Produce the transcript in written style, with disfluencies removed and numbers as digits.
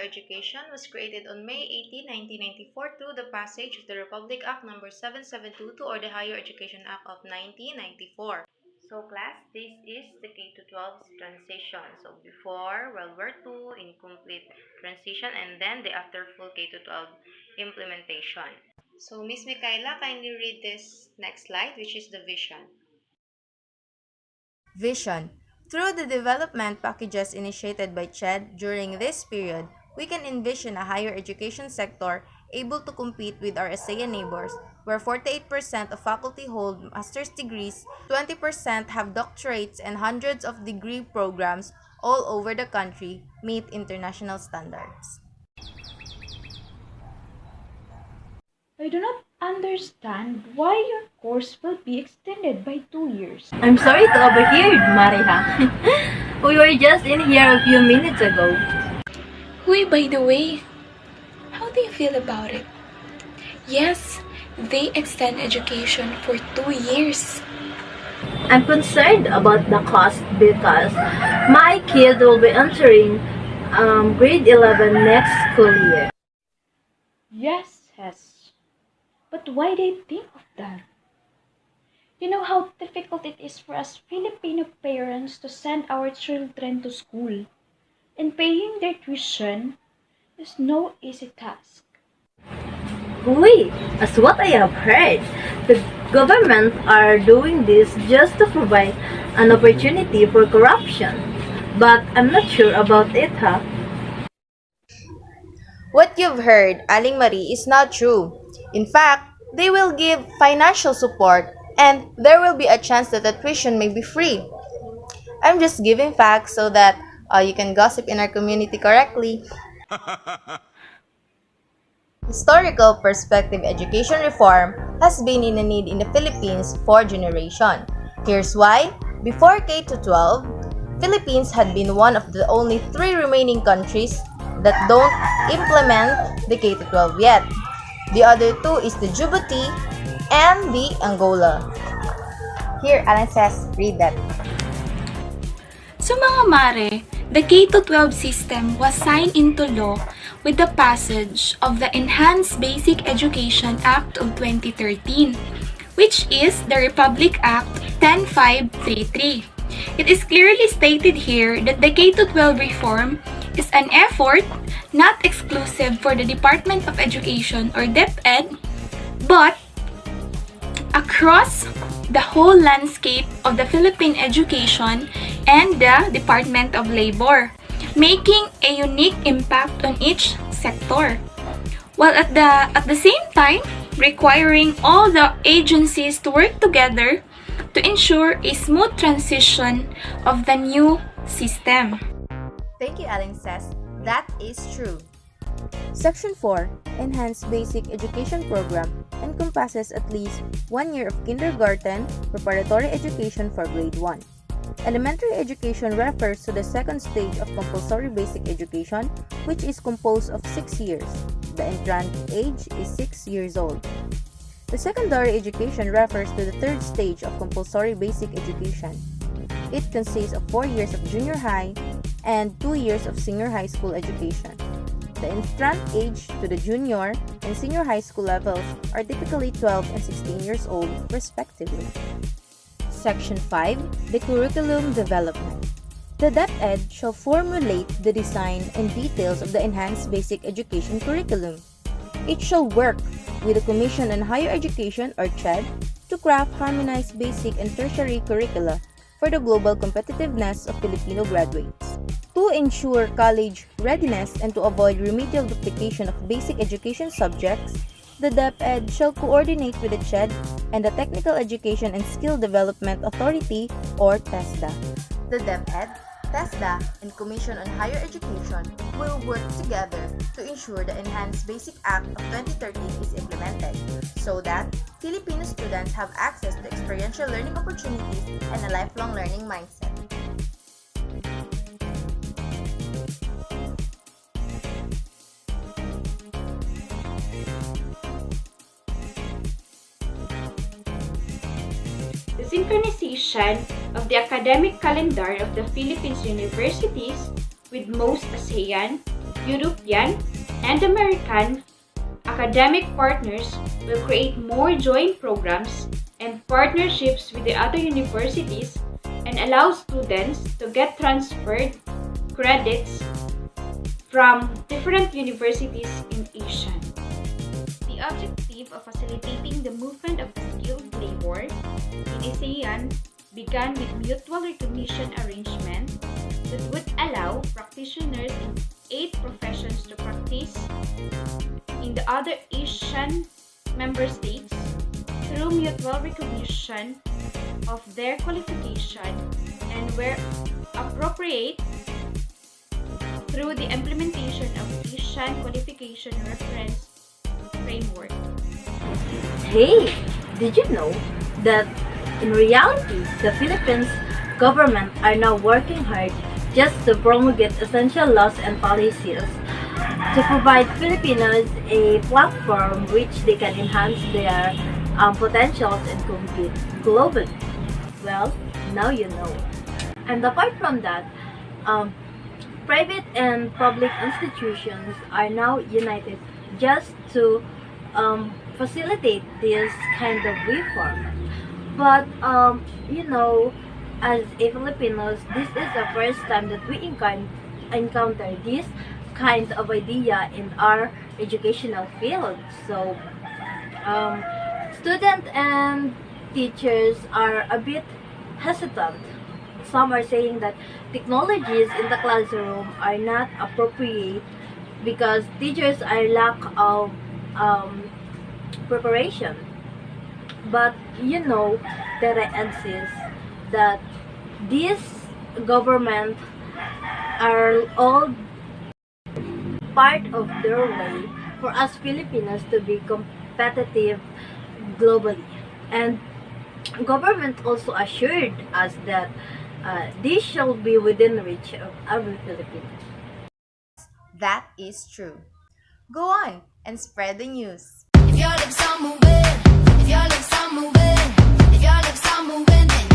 Higher Education was created on May 18, 1994 through the passage of the Republic Act No. 7722 or the Higher Education Act of 1994. So class, this is the K-12 transition. So before World War II, incomplete transition, and then the after full K-12 implementation. So Miss Michaela, kindly read this next slide, which is the vision. Vision. Through the development packages initiated by Jade during this period, we can envision a higher education sector able to compete with our ASEAN neighbors, where 48% of faculty hold master's degrees, 20% have doctorates, and hundreds of degree programs all over the country meet international standards. I do not understand why your course will be extended by 2 years. I'm sorry to overhear, Mariha. We were just in here a few minutes ago. Uy, by the way, how do you feel about it? Yes, they extend education for 2 years. I'm concerned about the cost because my kid will be entering grade 11 next school year. Yes, but why they think of that? You know how difficult it is for us Filipino parents to send our children to school, and paying their tuition is no easy task. We, as what I have heard, the government are doing this just to provide an opportunity for corruption. But I'm not sure about it, huh? What you've heard, Aling Marie, is not true. In fact, they will give financial support and there will be a chance that the tuition may be free. I'm just giving facts so that you can gossip in our community correctly. Historical perspective education reform has been in a need in the Philippines for generations. Here's why. Before K-12, Philippines had been one of the only 3 remaining countries that don't implement the K-12 yet. The other 2 is the Djibouti and the Angola. Here, Alan says, read that. So mga mare, the K-12 system was signed into law with the passage of the Enhanced Basic Education Act of 2013, which is the Republic Act 10533. It is clearly stated here that the K-12 reform is an effort not exclusive for the Department of Education or DepEd, but across the whole landscape of the Philippine education and the Department of Labor, making a unique impact on each sector, while at the same time requiring all the agencies to work together to ensure a smooth transition of the new system. Thank you, Alan says. That is true. Section 4, Enhanced Basic Education Program, encompasses at least 1 year of kindergarten preparatory education for grade 1. Elementary education refers to the second stage of compulsory basic education, which is composed of 6 years. The entrant age is 6 years old. The secondary education refers to the third stage of compulsory basic education. It consists of 4 years of junior high and 2 years of senior high school education. The entrant age to the junior and senior high school levels are typically 12 and 16 years old, respectively. Section 5, the Curriculum Development. The DepEd shall formulate the design and details of the Enhanced Basic Education Curriculum. It shall work with the Commission on Higher Education or CHED to craft harmonized basic and tertiary curricula for the global competitiveness of Filipino graduates. To ensure college readiness and to avoid remedial duplication of basic education subjects, the DepEd shall coordinate with the CHED and the Technical Education and Skill Development Authority or TESDA. The DepEd, TESDA, and Commission on Higher Education will work together to ensure the Enhanced Basic Act of 2013 is implemented so that Filipino students have access to experiential learning opportunities and a lifelong learning mindset. The synchronization of the academic calendar of the Philippines universities with most ASEAN European, and American academic partners will create more joint programs and partnerships with the other universities and allow students to get transferred credits from different universities in Asia. The objective of facilitating the movement of skilled labor in ASEAN began with mutual recognition arrangement that would allow practitioners in 8 professions to practice in the other Asian member states through mutual recognition of their qualification and where appropriate through the implementation of Asian Qualification Reference Framework. Hey, did you know that in reality, the Philippines government are now working hard just to promulgate essential laws and policies to provide Filipinos a platform which they can enhance their potentials and compete globally? Well, now you know. And apart from that, private and public institutions are now united just to facilitate this kind of reform. But as a Filipinos, this is the first time that we encounter this kind of idea in our educational field. So, students and teachers are a bit hesitant. Some are saying that technologies in the classroom are not appropriate because teachers are lack of preparation. But that I insist that this government are all part of their way for us Filipinos to be competitive globally. And government also assured us that this shall be within reach of every Filipino. That is true. Go on and spread the news. If your lips are moving, if your lips are moving, if your lips are moving, then